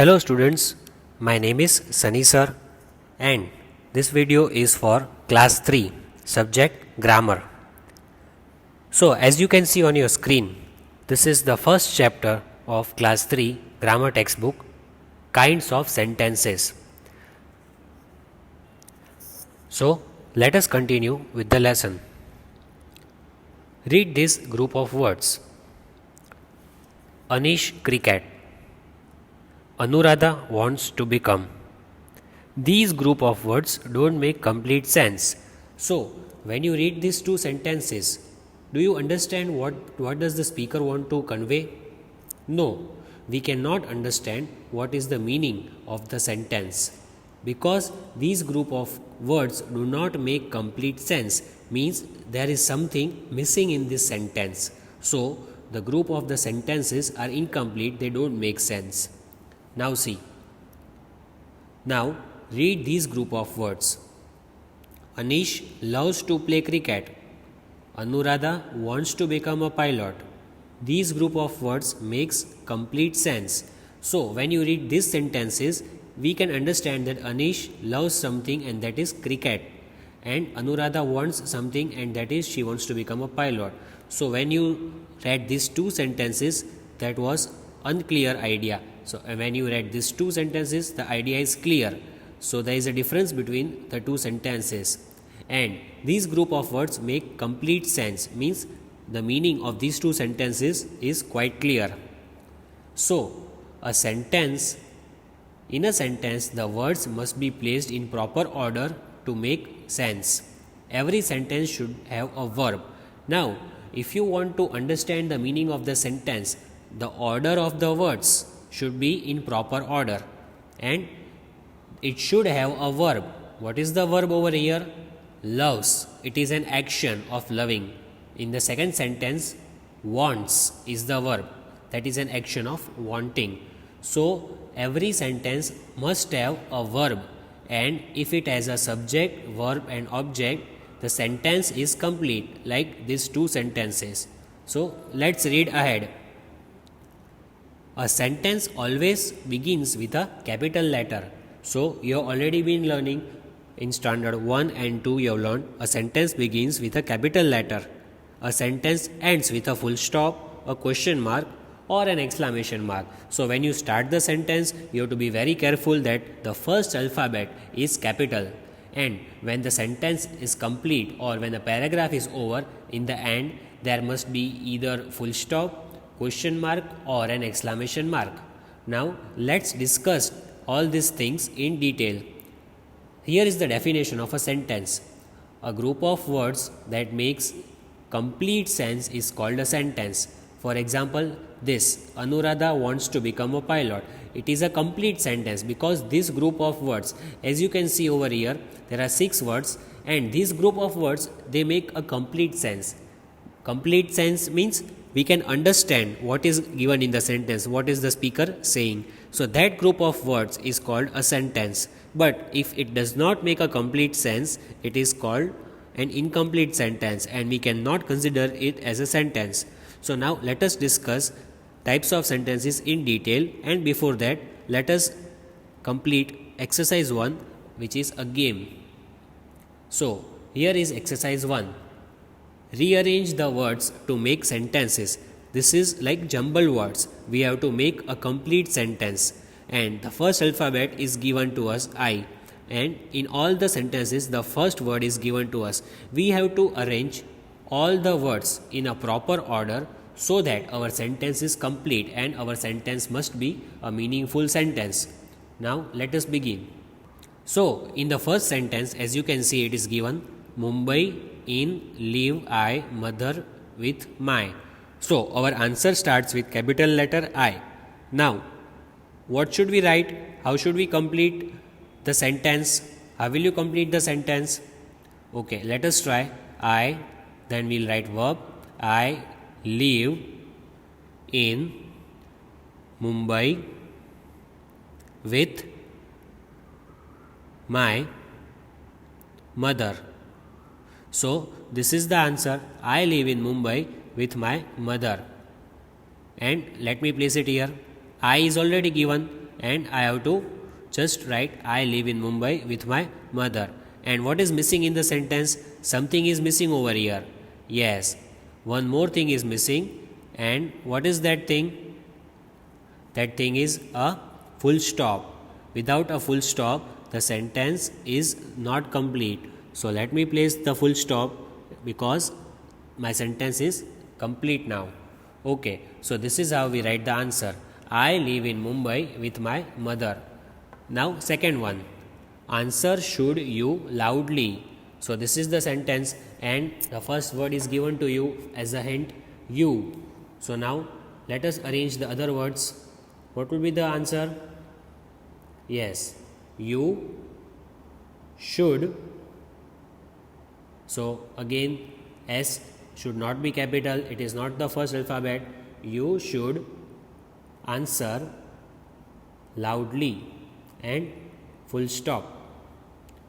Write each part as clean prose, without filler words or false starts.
Hello students, my name is Sunny sir and this video is for class 3 subject grammar. So as you can see on your screen, this is the first chapter of class 3 grammar textbook, kinds of sentences. So let us continue with the lesson. Read this group of words. Anish cricket. Anuradha wants to become. These group of words don't make complete sense. So, when you read these two sentences, do you understand what does the speaker want to convey? No, we cannot understand what is the meaning of the sentence. Because these group of words do not make complete sense means there is something missing in this sentence. So, the group of the sentences are incomplete, they don't make sense. Now see. Now read these group of words. Anish loves to play cricket. Anuradha wants to become a pilot. These group of words makes complete sense. So when you read these sentences, we can understand that Anish loves something and that is cricket. And Anuradha wants something and that is she wants to become a pilot. So when you read these two sentences, that was unclear idea. So when you read these two sentences, the idea is clear. So there is a difference between the two sentences. And these group of words make complete sense, means the meaning of these two sentences is quite clear. So in a sentence, the words must be placed in proper order to make sense. Every sentence should have a verb. Now, if you want to understand the meaning of the sentence, the order of the words should be in proper order and it should have a verb. What is the verb over here? Loves. It is an action of loving. In the second sentence, wants is the verb. That is an action of wanting. So every sentence must have a verb, and if it has a subject, verb and object, the sentence is complete, like these two sentences. So let's read ahead. A sentence always begins with a capital letter. So you have already been learning in standard 1 and 2, you have learned a sentence begins with a capital letter. A sentence ends with a full stop, a question mark or an exclamation mark. So when you start the sentence, you have to be very careful that the first alphabet is capital. And when the sentence is complete or when the paragraph is over, in the end there must be either full stop, question mark or an exclamation mark. Now let's discuss all these things in detail. Here is the definition of a sentence. A group of words that makes complete sense is called a sentence. For example, this Anuradha wants to become a pilot. It is a complete sentence because this group of words, as you can see over here, there are 6 words and this group of words, they make a complete sense. Complete sense means we can understand what is given in the sentence, what is the speaker saying. So that group of words is called a sentence. But if it does not make a complete sense, it is called an incomplete sentence and we cannot consider it as a sentence. So now let us discuss types of sentences in detail, and before that let us complete exercise 1, which is a game. So here is exercise 1. Rearrange the words to make sentences. This is like jumbled words. We have to make a complete sentence and the first alphabet is given to us I, and in all the sentences the first word is given to us. We have to arrange all the words in a proper order so that our sentence is complete and our sentence must be a meaningful sentence. Now let us begin. So in the first sentence, as you can see, it is given Mumbai in live I mother with my. So our answer starts with capital letter I. Now what should we write? How should we complete the sentence? How will you complete the sentence? Okay, let us try. I, then we'll write verb. I live in Mumbai with my mother. So this is the answer. I live in Mumbai with my mother. And let me place it here. I is already given and I have to just write I live in Mumbai with my mother. And what is missing in the sentence? Something is missing over here. Yes, one more thing is missing. And what is that thing? That thing is a full stop. Without a full stop, the sentence is not complete. So let me place the full stop because my sentence is complete now. Okay, so this is how we write the answer. I live in Mumbai with my mother. Now, second one. Answer should you loudly. So this is the sentence and the first word is given to you as a hint, you. So now let us arrange the other words. What will be the answer? Yes, you should. So again, S should not be capital, it is not the first alphabet. You should answer loudly and full stop.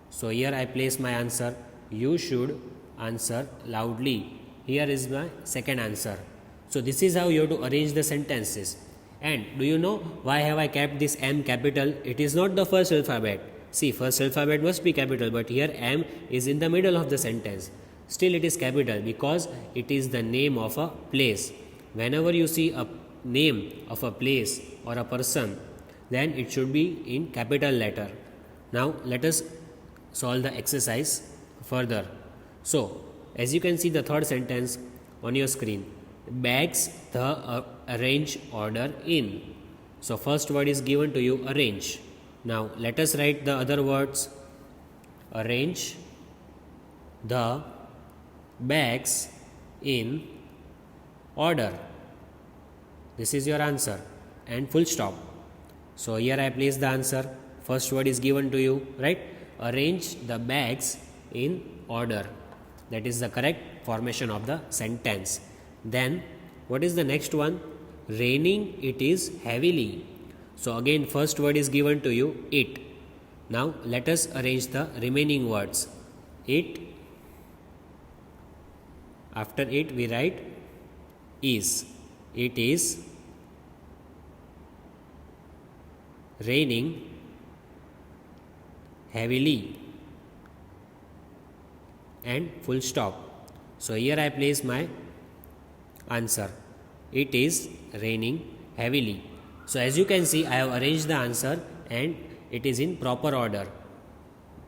So here I place my answer. You should answer loudly. Here is my second answer. So this is how you have to arrange the sentences. And do you know why have I kept this M capital? It is not the first alphabet. See, first alphabet must be capital, but here M is in the middle of the sentence. Still it is capital because it is the name of a place. Whenever you see a name of a place or a person, then it should be in capital letter. Now let us solve the exercise further. So as you can see the third sentence on your screen, bags the arrange order in. So first word is given to you, arrange. Now let us write the other words. Arrange the bags in order. This is your answer and full stop. So here I place the answer. First word is given to you, right? Arrange the bags in order. That is the correct formation of the sentence. Then what is the next one? Raining it is heavily. So again first word is given to you, it. Now let us arrange the remaining words. It. After it we write is. It is raining heavily and full stop. So here I place my answer. It is raining heavily. So as you can see, I have arranged the answer and it is in proper order.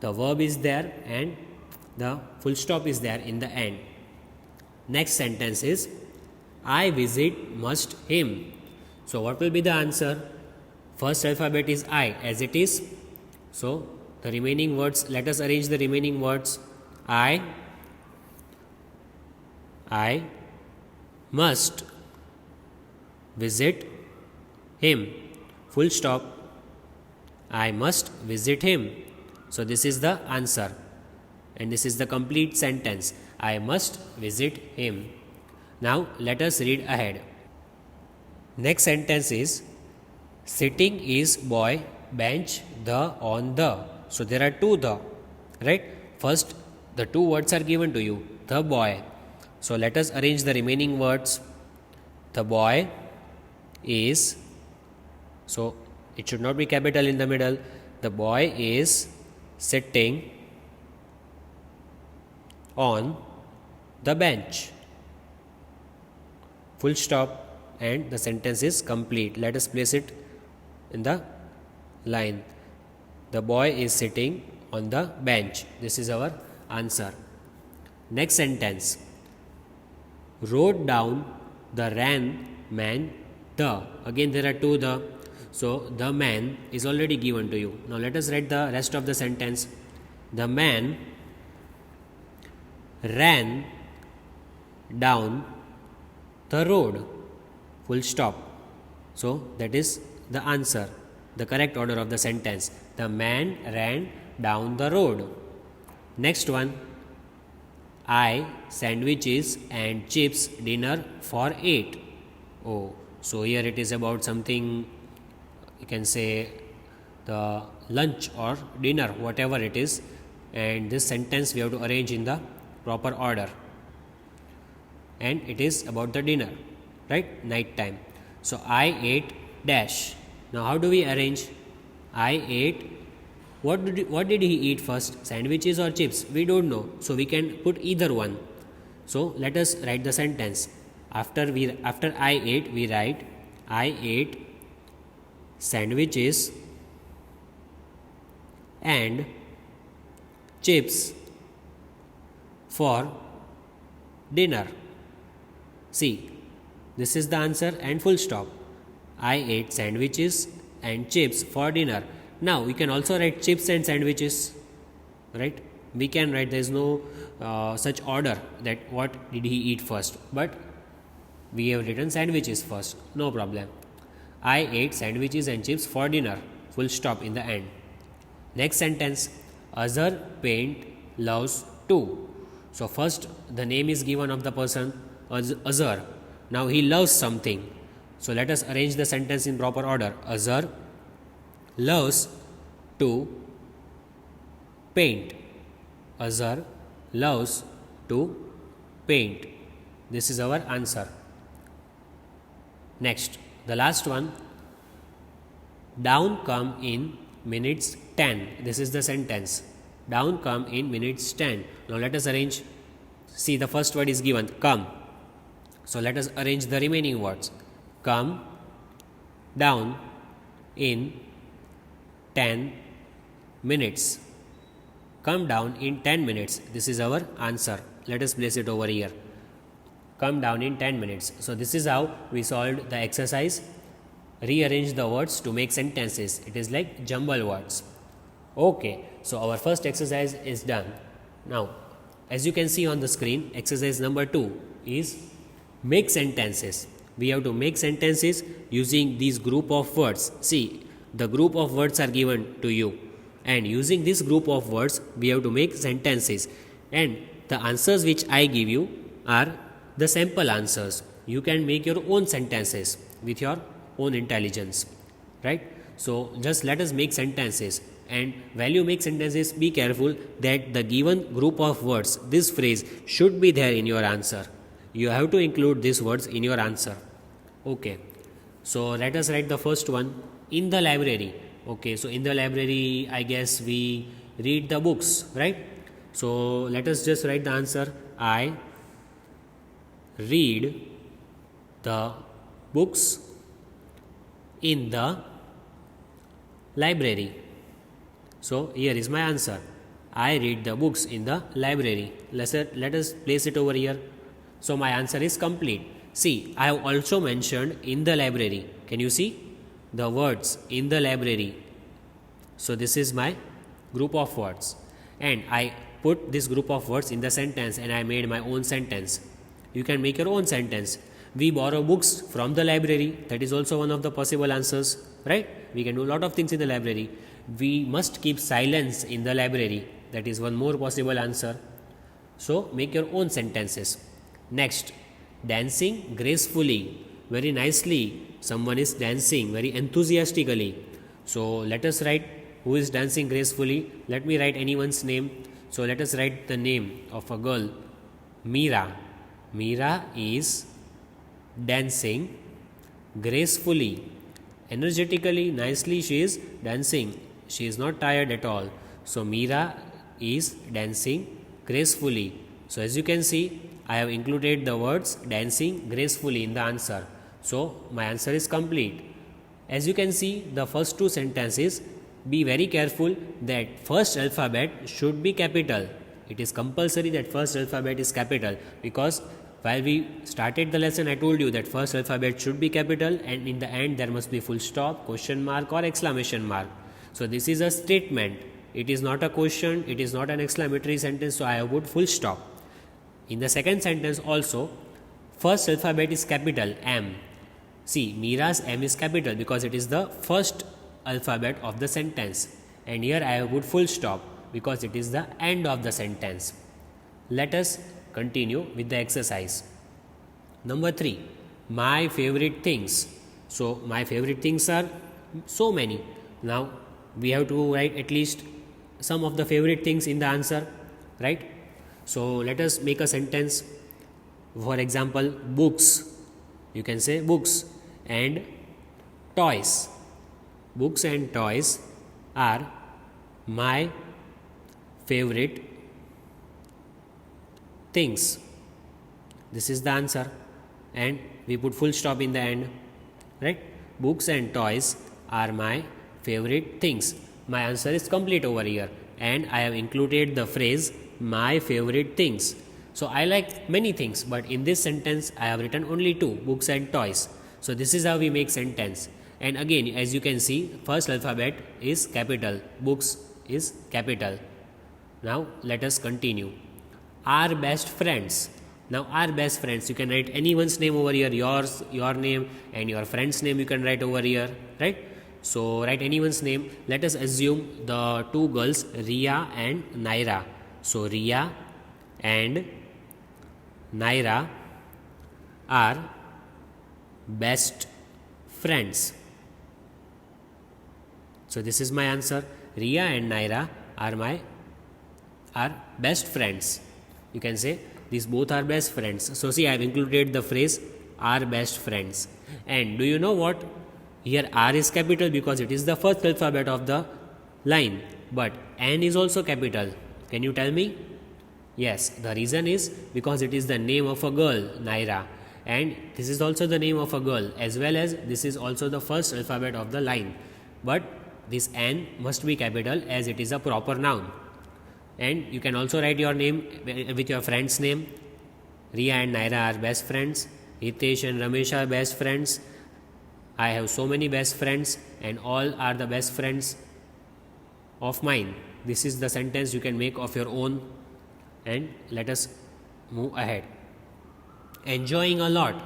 The verb is there and the full stop is there in the end. Next sentence is, I visit must him. So what will be the answer? First alphabet is I as it is. So the remaining words, let us arrange the remaining words. I must visit him. Full stop. I must visit him. So this is the answer. And this is the complete sentence. I must visit him. Now let us read ahead. Next sentence is, sitting is boy, bench the on the. So there are two the, right? First the two words are given to you, the boy. So let us arrange the remaining words. The boy is, so it should not be capital in the middle. The boy is sitting on the bench. Full stop and the sentence is complete. Let us place it in the line. The boy is sitting on the bench. This is our answer. Next sentence. Wrote down the ran man the. Again there are two the. So the man is already given to you. Now let us write the rest of the sentence. The man ran down the road. Full stop. So that is the answer, the correct order of the sentence. The man ran down the road. Next one. I sandwiches and chips dinner for 8. Oh, so here it is about something, you can say the lunch or dinner, whatever it is. And this sentence we have to arrange in the proper order. And it is about the dinner, right? Night time. So I ate dash. Now how do we arrange? I ate. What did he eat first? Sandwiches or chips? We don't know. So we can put either one. So let us write the sentence. After I ate, we write I ate sandwiches and chips for dinner. See, this is the answer and full stop. I ate sandwiches and chips for dinner. Now we can also write chips and sandwiches, right? We can write, there is no such order that what did he eat first, but we have written sandwiches first, no problem. I ate sandwiches and chips for dinner, full stop in the end. Next sentence, Azhar paint loves too. So first the name is given of the person Azhar. Now he loves something. So let us arrange the sentence in proper order. Azhar loves to paint. Azhar loves to paint. This is our answer. Next, the last one. Down come in minutes 10. This is the sentence. Down come in minutes 10. Now let us arrange. See, the first word is given, come. So let us arrange the remaining words. Come down in 10 minutes. Come down in 10 minutes. This is our answer. Let us place it over here. Come down in 10 minutes. So this is how we solved the exercise. Rearrange the words to make sentences. It is like jumble words. Okay, so our first exercise is done. Now, as you can see on the screen, exercise number 2 is make sentences. We have to make sentences using these group of words. See, the group of words are given to you, and using this group of words we have to make sentences, and the answers which I give you are the sample answers. You can make your own sentences with your own intelligence, right? So just let us make sentences, and while you make sentences, be careful that the given group of words, this phrase should be there in your answer. You have to include these words in your answer. Okay, so let us write the first one, in the library. Okay, so in the library, I guess we read the books, right? So let us just write the answer. I read the books in the library. So here is my answer. I read the books in the library. Let us place it over here. So my answer is complete. See, I have also mentioned in the library. Can you see the words in the library? So this is my group of words, and I put this group of words in the sentence, and I made my own sentence. You can make your own sentence. We borrow books from the library. That is also one of the possible answers, right? We can do a lot of things in the library. We must keep silence in the library. That is one more possible answer. So make your own sentences. Next, dancing gracefully, very nicely. Someone is dancing very enthusiastically. So let us write who is dancing gracefully. Let me write anyone's name. So let us write the name of a girl, Meera. Meera is dancing gracefully, energetically, nicely. She is dancing. She is not tired at all. So Meera is dancing gracefully. So as you can see, I have included the words dancing gracefully in the answer. So my answer is complete. As you can see, the first two sentences, be very careful that first alphabet should be capital. It is compulsory that first alphabet is capital, because while we started the lesson, I told you that first alphabet should be capital, and in the end there must be full stop, question mark or exclamation mark. So this is a statement. It is not a question, it is not an exclamatory sentence, so I have put full stop. In the second sentence also, first alphabet is capital M. See, Meera's M is capital because it is the first alphabet of the sentence, and here I have put full stop because it is the end of the sentence. Let us continue with the exercise. Number 3, my favorite things. So my favorite things are so many. Now we have to write at least some of the favorite things in the answer, right? So let us make a sentence. For example, books. You can say books and toys. Books and toys are my favorite things. This is the answer, and we put full stop in the end, right? Books and toys are my favorite things. My answer is complete over here, and I have included the phrase my favorite things. So I like many things, but in this sentence I have written only two, books and toys. So this is how we make sentence. And again, as you can see, first alphabet is capital, books is capital. Now let us continue. Our best friends. Now our best friends, you can write anyone's name over here, yours, your name, and your friend's name you can write over here, right? So write anyone's name. Let us assume the two girls, Ria and Naira. So Ria and Naira are best friends. So this is my answer. Ria and Naira are best friends. You can say these both are best friends. So see, I have included the phrase are best friends. And do you know what? Here R is capital because it is the first alphabet of the line. But N is also capital. Can you tell me? Yes, the reason is because it is the name of a girl, Naira. And this is also the name of a girl, as well as this is also the first alphabet of the line. But this N must be capital as it is a proper noun. And you can also write your name with your friend's name. Ria and Naira are best friends. Hitesh and Ramesh are best friends. I have so many best friends, and all are the best friends of mine. This is the sentence you can make of your own. And let us move ahead. Enjoying a lot.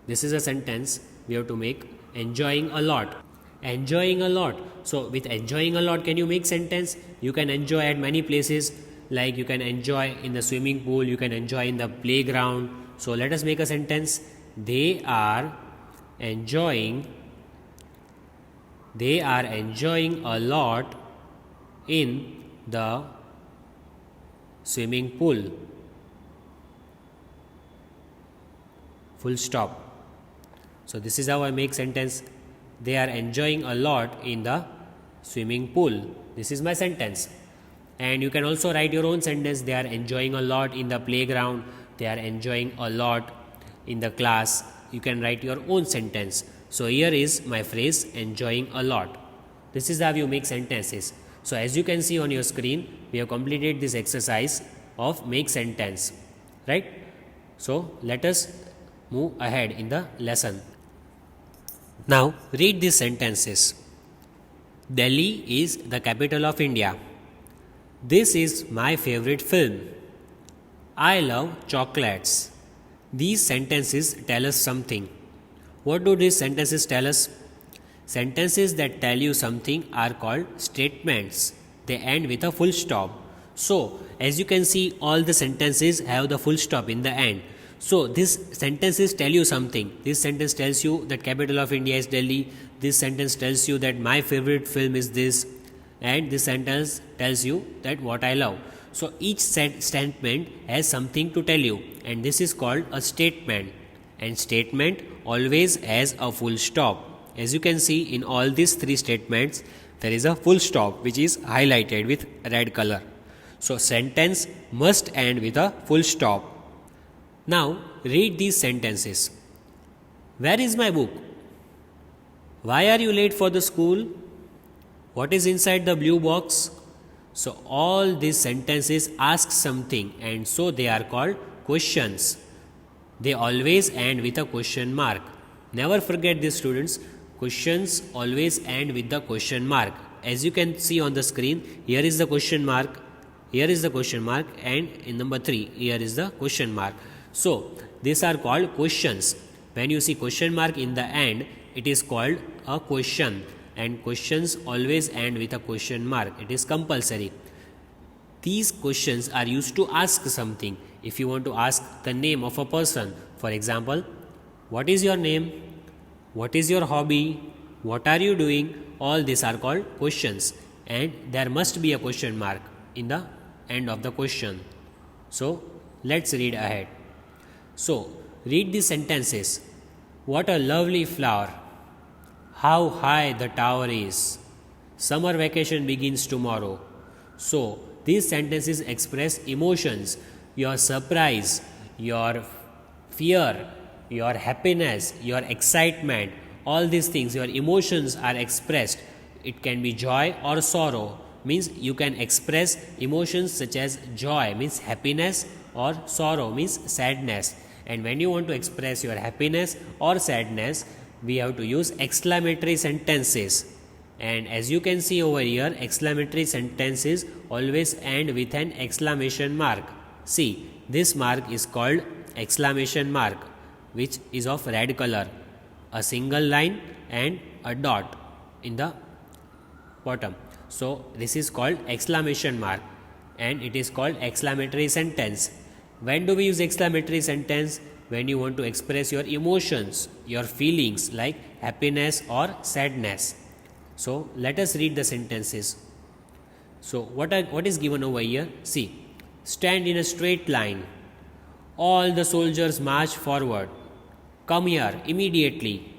This is a sentence we have to make. Enjoying a lot. Enjoying a lot. So with enjoying a lot, can you make sentence? You can enjoy at many places, like you can enjoy in the swimming pool, you can enjoy in the playground. So let us make a sentence. They are enjoying a lot in the swimming pool. Full stop. So this is how I make sentence. They are enjoying a lot in the swimming pool. This is my sentence. And you can also write your own sentence. They are enjoying a lot in the playground. They are enjoying a lot in the class. You can write your own sentence. So here is my phrase, enjoying a lot. This is how you make sentences. So as you can see on your screen, we have completed this exercise of make sentence, right? So let us move ahead in the lesson. Now read these sentences. Delhi is the capital of India. This is my favorite film. I love chocolates. These sentences tell us something. What do these sentences tell us? Sentences that tell you something are called statements. They end with a full stop. So, as you can see, all the sentences have the full stop in the end. So, these sentences tell you something. This sentence tells you that capital of India is Delhi. This sentence tells you that my favorite film is this. And this sentence tells you that what I love. So, each statement has something to tell you. And this is called a statement. And statement always has a full stop. As you can see in all these three statements, there is a full stop which is highlighted with red color. So, sentence must end with a full stop. Now, read these sentences. Where is my book? Why are you late for the school? What is inside the blue box? So, all these sentences ask something, and so they are called questions. They always end with a question mark. Never forget this, students. Questions always end with the question mark. As you can see on the screen, here is the question mark, here is the question mark, and in number 3, here is the question mark. So, these are called questions. When you see question mark in the end, it is called a question. And questions always end with a question mark. It is compulsory. These questions are used to ask something. If you want to ask the name of a person, for example, what is your name? What is your hobby? What are you doing? All these are called questions. And there must be a question mark in the end of the question. So, let's read ahead. So, read these sentences. What a lovely flower. how high the tower is. Summer vacation begins tomorrow. So, these sentences express emotions, your surprise, your fear, your happiness, your excitement, all these things, your emotions are expressed. It can be joy or sorrow, means you can express emotions such as joy, means happiness, or sorrow, means sadness. And when you want to express your happiness or sadness, we have to use exclamatory sentences. And as you can see over here, exclamatory sentences always end with an exclamation mark. See, this mark is called exclamation mark, which is of red color, a single line and a dot in the bottom. So this is called exclamation mark, and it is called exclamatory sentence. When do we use exclamatory sentence? When you want to express your emotions, your feelings like happiness or sadness. So let us read the sentences. So what is given over here? See, stand in a straight line. All the soldiers march forward. Come here immediately.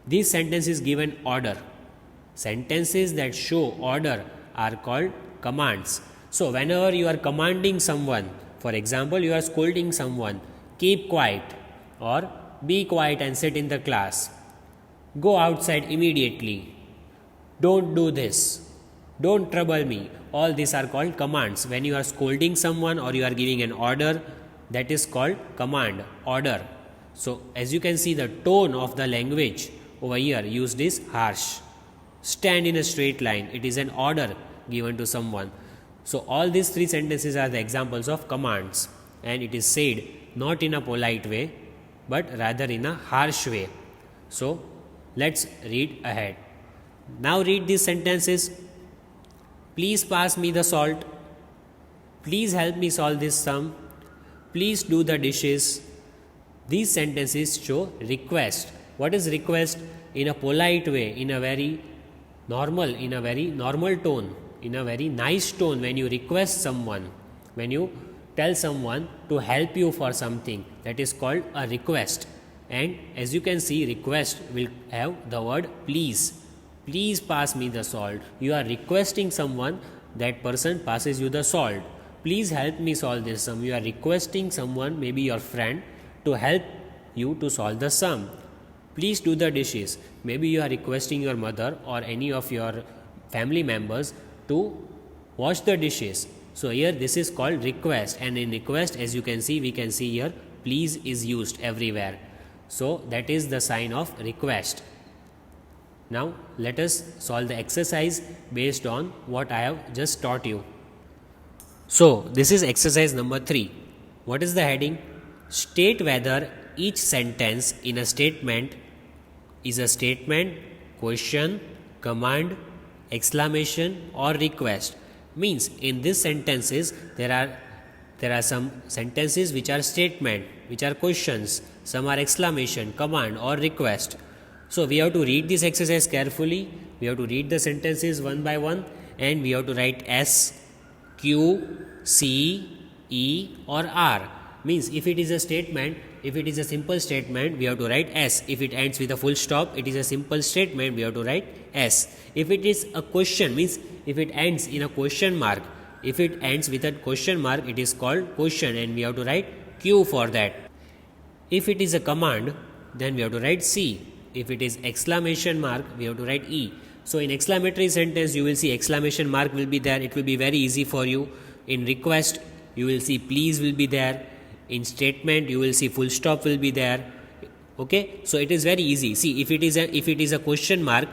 This sentence is given order. Sentences that show order are called commands. So whenever you are commanding someone, for example, you are scolding someone, keep quiet or be quiet and sit in the class. Go outside immediately. Don't do this. Don't trouble me. All these are called commands. When you are scolding someone or you are giving an order, that is called command, order. So as you can see, the tone of the language over here used is harsh. Stand in a straight line. It is an order given to someone. So all these three sentences are the examples of commands, and it is said not in a polite way but rather in a harsh way. So let's read ahead. Now read these sentences. Please pass me the salt. Please help me solve this sum. Please do the dishes. These sentences show request. What is request? In a polite way, in a very normal tone, in a very nice tone. When you request someone, when you tell someone to help you for something, that is called a request. And as you can see, request will have the word please. Please pass me the salt. You are requesting someone, that person passes you the salt. Please help me solve this sum. You are requesting someone, maybe your friend, to help you to solve the sum. Please do the dishes. Maybe you are requesting your mother or any of your family members to wash the dishes. So here this is called request, and in request, as you can see, we can see here please is used everywhere. So that is the sign of request. Now let us solve the exercise based on what I have just taught you. So this is exercise number 3. What is the heading? State whether each sentence in a statement is a statement, question, command, exclamation or request. Means in these sentences there are some sentences which are statement, which are questions, some are exclamation, command or request. So we have to read this exercise carefully. We have to read the sentences one by one, and we have to write S, Q, C, E or R. Means if it is a statement, if it is a simple statement, we have to write S. If it ends with a full stop, it is a simple statement, we have to write S. If it is a question, means if it ends in a question mark, if it ends with a question mark, it is called question, and we have to write Q for that. If it is a command, then we have to write C. If it is exclamation mark, we have to write E. So in exclamatory sentence, you will see exclamation mark will be there. It will be very easy for you. In request, you will see please will be there. In statement, you will see full stop will be there. Okay, so it is very easy. See, if it is a question mark,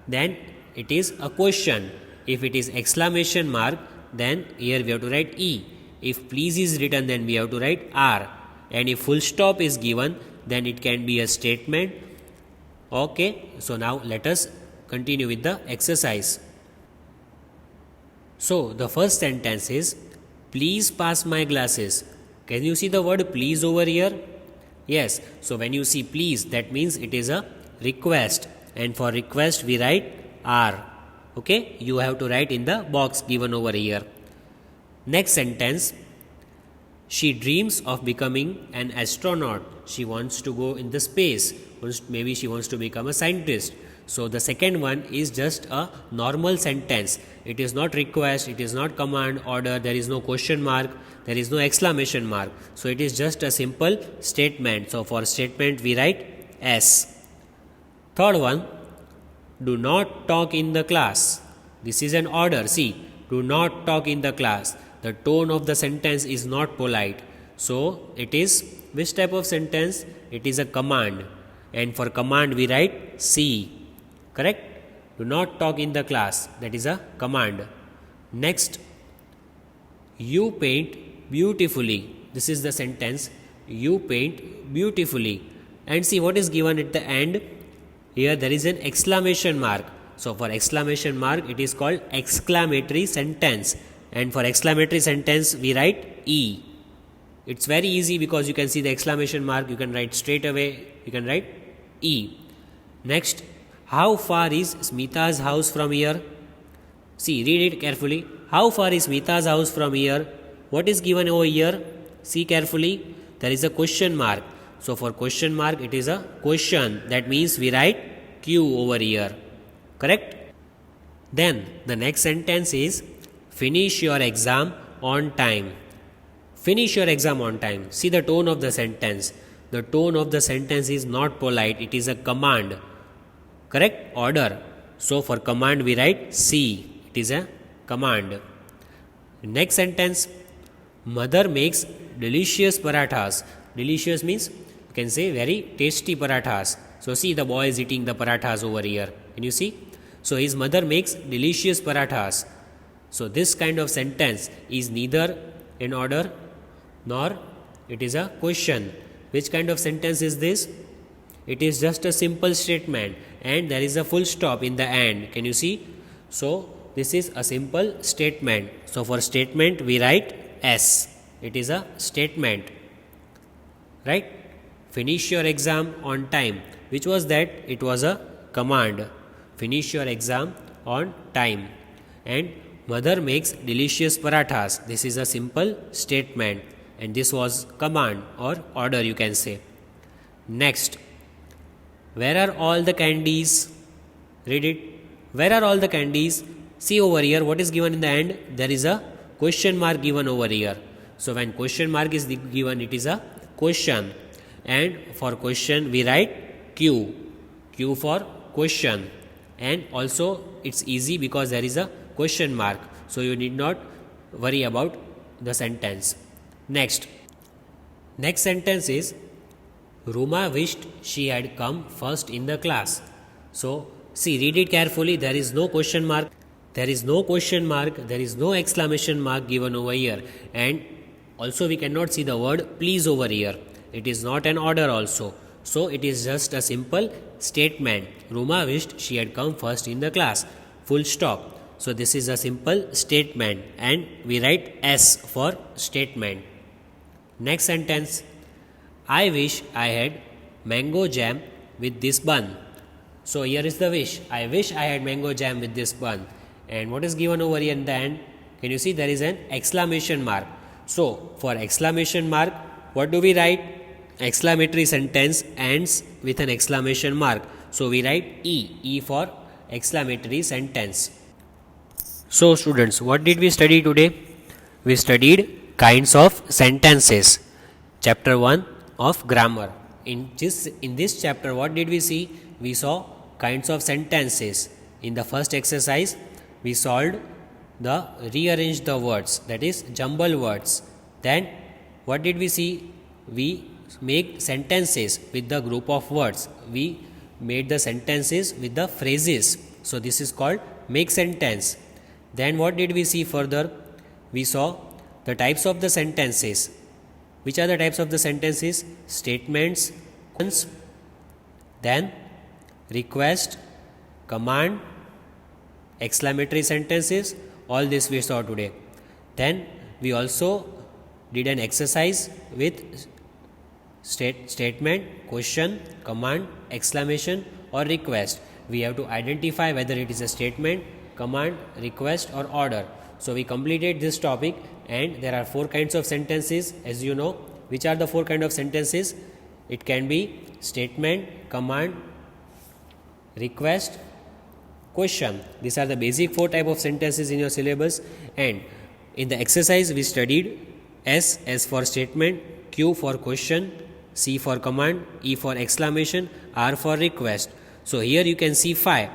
then it is a question. If it is exclamation mark, then here we have to write E. If please is written, then we have to write R. And if full stop is given, then it can be a statement. Okay, so now let us continue with the exercise. So the first sentence is, please pass my glasses. Can you see the word please over here? Yes, so when you see please, that means it is a request, and for request we write R. Okay, you have to write in the box given over here. Next sentence, she dreams of becoming an astronaut. She wants to go in the space. Maybe she wants to become a scientist. So the second one is just a normal sentence. It is not request, it is not command, order, there is no question mark, there is no exclamation mark. So it is just a simple statement. So for statement we write S. Third one, do not talk in the class. This is an order. See, do not talk in the class. The tone of the sentence is not polite. So it is which type of sentence? It is a command. And for command we write C. Correct? Do not talk in the class. That is a command. Next, you paint beautifully. This is the sentence. You paint beautifully. And see what is given at the end. Here there is an exclamation mark. So for exclamation mark it is called exclamatory sentence. And for exclamatory sentence we write E. It's very easy because you can see the exclamation mark. You can write straight away. You can write E. Next, how far is Smita's house from here? See, read it carefully. How far is Smita's house from here? What is given over here? See carefully. There is a question mark. So for question mark it is a question. That means we write Q over here. Correct? Then the next sentence is finish your exam on time. Finish your exam on time. See the tone of the sentence. The tone of the sentence is not polite. It is a command. Correct? Order. So for command we write C. It is a command. Next sentence. Mother makes delicious parathas. Delicious means you can say very tasty parathas. So see the boy is eating the parathas over here. Can you see? So his mother makes delicious parathas. So this kind of sentence is neither in order nor it is a question. Which kind of sentence is this? It is just a simple statement and there is a full stop in the end. Can you see? So this is a simple statement. So for statement we write S. It is a statement. Right? Finish your exam on time. Which was that? It was a command. Finish your exam on time. And mother makes delicious parathas. This is a simple statement. And this was command or order you can say. Next, where are all the candies? Read it. Where are all the candies? See over here what is given in the end. There is a question mark given over here. So when question mark is given it is a question. And for question we write Q. Q for question. And also it's easy because there is a question mark. So you need not worry about the sentence. Next sentence is Ruma wished she had come first in the class. So see, read it carefully. There is no question mark. There is no question mark. There is no exclamation mark given over here. And also we cannot see the word please over here. It is not an order also. So it is just a simple statement. Ruma wished she had come first in the class. Full stop. So this is a simple statement and we write S for statement. Next sentence. I wish I had mango jam with this bun. So here is the wish. I wish I had mango jam with this bun. And what is given over here in the end? Can you see there is an exclamation mark. So for exclamation mark, what do we write? Exclamatory sentence ends with an exclamation mark. So we write E. E for exclamatory sentence. So students, what did we study today? We studied kinds of sentences. Chapter 1 of grammar. In this chapter, what did we see? We saw kinds of sentences. In the first exercise, we solved the rearrange the words, that is jumble words. Then what did we see? We make sentences with the group of words. We made the sentences with the phrases. So this is called make sentence. Then what did we see further? We saw the types of the sentences. Which are the types of the sentences? Statements, then request, command, exclamatory sentences. All this we saw today. Then we also did an exercise with statement, question, command, exclamation or request. We have to identify whether it is a statement, command, request or order. So we completed this topic and there are 4 kinds of sentences as you know. Which are the 4 kinds of sentences? It can be statement, command, request, question. These are the basic 4 type of sentences in your syllabus, and in the exercise we studied S as for statement, Q for question, C for command, E for exclamation, R for request. So here you can see 5,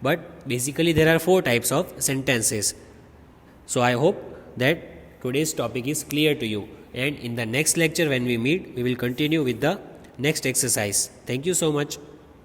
but basically there are 4 types of sentences. So I hope that today's topic is clear to you, and in the next lecture when we meet we will continue with the next exercise. Thank you so much.